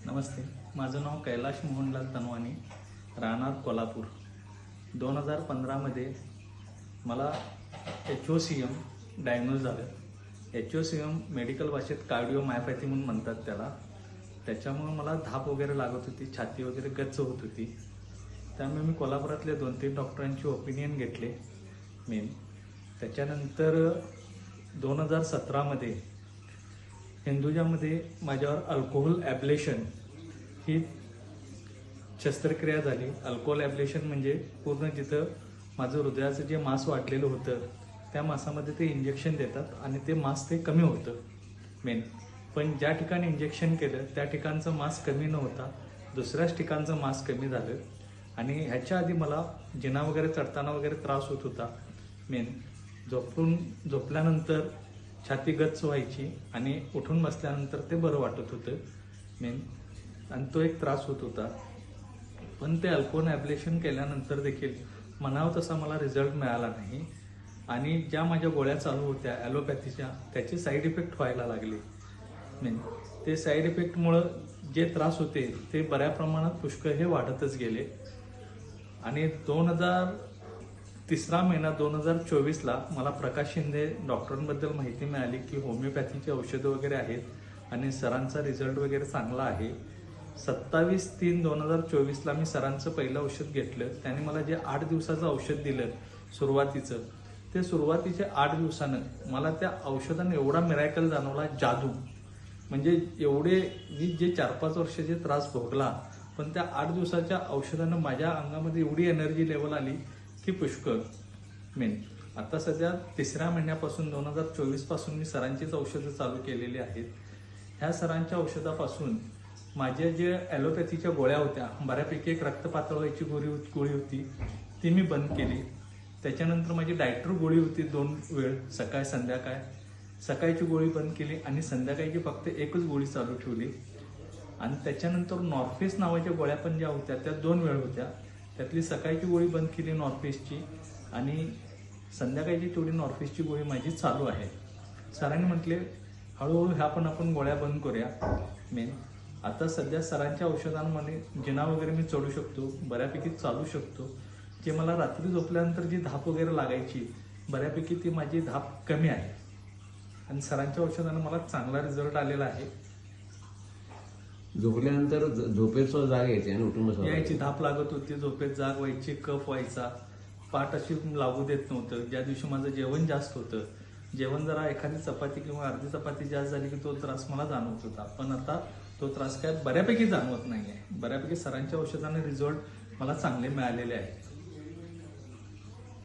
नमस्ते, माझं नाव कैलाश मोहनलाल तनवानी, राहणार कोल्हापूर. 2015मध्ये मला HOCM डायग्नोज झालं. HOCM मेडिकल भाषेत कार्डिओमायोपॅथी म्हणून म्हणतात त्याला. त्याच्यामुळे मला धाप वगैरे लागत होती, छाती वगैरे गच्च होत होती. त्यामुळे मी कोल्हापुरातल्या 2-3 डॉक्टरांची ओपिनियन घेतले मेन. त्याच्यानंतर 2017मध्ये हिंदुजामध्ये माझ्यावर अल्कोहोल ॲब्लेशन ही शस्त्रक्रिया झाली. अल्कोहोल ॲब्लेशन म्हणजे पूर्ण जिथं माझं हृदयाचं जे मांस वाढलेलं होतं त्या मांसामध्ये ते इंजेक्शन देतात आणि ते मांस ते कमी होतं मेन. पण ज्या ठिकाणी इंजेक्शन केलं त्या ठिकाणचं मांस कमी न होता दुसऱ्याच ठिकाणचं मांस कमी झालं. आणि ह्याच्या आधी मला जिना वगैरे चढताना वगैरे त्रास होत होता मेन. झोपल्यानंतर छाती गच्च व्हायची आणि उठून बसल्यानंतर ते बरं वाटत होतं मेन. आणि तो एक त्रास होत होता. पण ते अल्कोहोल ॲब्लेशन केल्यानंतर देखील म्हणावं तसा मला रिझल्ट मिळाला नाही. आणि ज्या माझ्या गोळ्या चालू होत्या ॲलोपॅथीच्या त्याचे साईड इफेक्ट व्हायला लागले मेन. ते साईड इफेक्टमुळं जे त्रास होते ते बऱ्या प्रमाणात पुष्कळ हे वाढतच गेले. आणि 3रा महिना 2024ला मला प्रकाश शिंदे डॉक्टरांबद्दल माहिती मिळाली की होमिओपॅथीची औषधं वगैरे आहेत आणि सरांचा रिझल्ट वगैरे चांगला आहे. 27/3/2024ला मी सरांचं पहिलं औषध घेतलं. त्याने मला जे 8 दिवसाचं औषध दिलं सुरुवातीचं, ते सुरुवातीच्या 8 दिवसानं मला त्या औषधानं एवढा मिरॅकल जाणवला, जादू. म्हणजे एवढे मी जे 4-5 वर्ष जे त्रास भोगला, पण त्या 8 दिवसाच्या औषधानं माझ्या अंगामध्ये एवढी एनर्जी लेवल आली की पुष्कळ मेन. आता सध्या 3ऱ्या महिन्यापासून 2024 पासून मी सरांचीच औषधं चालू केलेली आहेत. ह्या सरांच्या औषधापासून माझ्या जे ॲलोपॅथीच्या गोळ्या होत्या, बऱ्यापैकी एक रक्त पातळ व्हायची गोळी होती ती मी बंद केली. त्याच्यानंतर माझी डायटर गोळी होती 2 वेळ, सकाळ संध्याकाळ. सकाळची गोळी बंद केली आणि संध्याकाळची फक्त एकच गोळी चालू ठेवली. आणि त्याच्यानंतर नॉर्फेस नावाच्या गोळ्या पण ज्या होत्या त्या 2 वेळ होत्या. त्यातली सकाळची गोळी बंद केली नॉर्फेसची आणि संध्याकाळची तेवढी नॉर्फेसची गोळी माझी चालू आहे. सरांनी म्हटले हळूहळू ह्या पण आपण गोळ्या बंद करूया मेन. आता सध्या सरांच्या औषधांमध्ये जिना वगैरे मी चढू शकतो, बऱ्यापैकी चालू शकतो. जे मला रात्री झोपल्यानंतर जी धाप वगैरे लागायची बऱ्यापैकी ती माझी धाप कमी आहे. आणि सरांच्या औषधानं मला चांगला रिझल्ट आलेला आहे. झोपल्यानंतर झोपेत जाग यायची आणि उठून यायची, धाप लागत होती, झोपेत जाग व्हायची, कफ व्हायचा, पाठ अशी लागू देत नव्हतं. ज्या दिवशी माझं जेवण जास्त होतं, जेवण जरा एखादी चपाती किंवा अर्धी चपाती जास्त झाली की तो त्रास मला जाणवत होता. पण आता तो त्रास काय बऱ्यापैकी जाणवत नाही आहे. बऱ्यापैकी सरांच्या औषधाने रिझल्ट मला चांगले मिळालेले आहे.